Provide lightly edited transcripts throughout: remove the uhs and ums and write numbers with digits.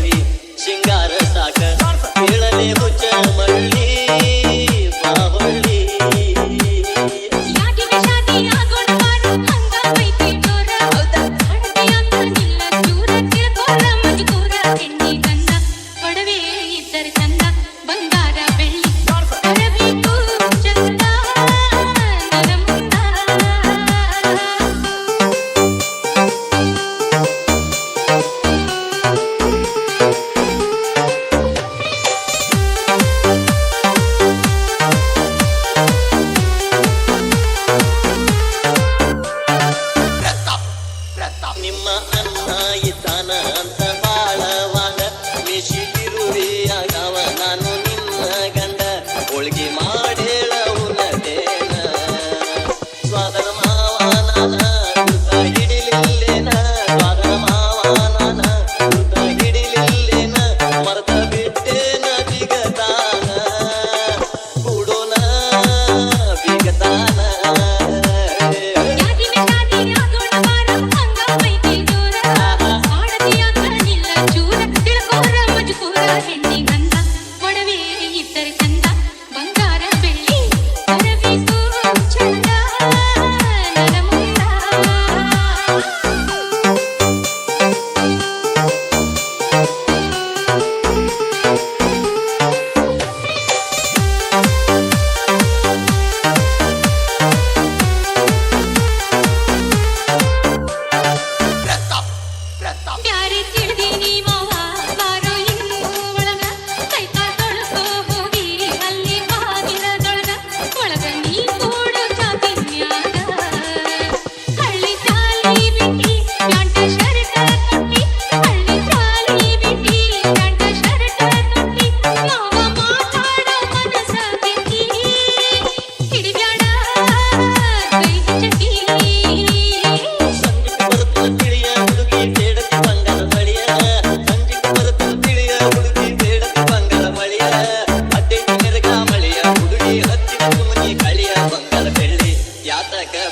ಬಳ್ಳಿ ಸಿಂಗಾರ ಸಾಕ ಕೇಳಲೆ ಹುಚ್ಚ ಮಳ್ಳಿ ಬಾವಳ್ಳಿ ನಿಮ್ಮ ಅನ್ನ ಇದ್ದಾನ ಅಂತ ಬಾಳವಾದ ಮಿಶಿರುವಿಯಾಗವ ನಾನು ನಿನ್ನ ಗಂಡ ಹೋಳಿಗೆ ಮಾಡೇಳ ಉನದೇನ ಸ್ವಾದರ ಮಾವನಾನ ಕೃತ ಹಿಡಿಲಿಲ್ಲೇನ ಸ್ವಾದರ ಮಾವನಾನ ಕೃತ ಹಿಡಿಲಿಲ್ಲೇನ ಮರ್ತ ಬಿಟ್ಟೇನ ಬಿಗತಾನ ಕೂಡೋನ ಬಿಗತಾನ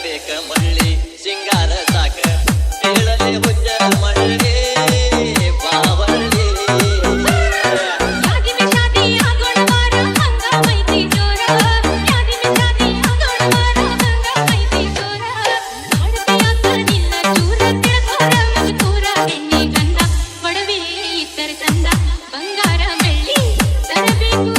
ಬೇಕ ಮಳ್ಳಿ ಸಿಂಗಾರ ಸಾಕ ಕೇಳಲೆ ಹುಚ್ಚ ಮಳ್ಳಿ ಬಾವಳ್ಳಿ ಬಂಗಾರ ಬೆಳ್ಳಿ ತರಬೇಕು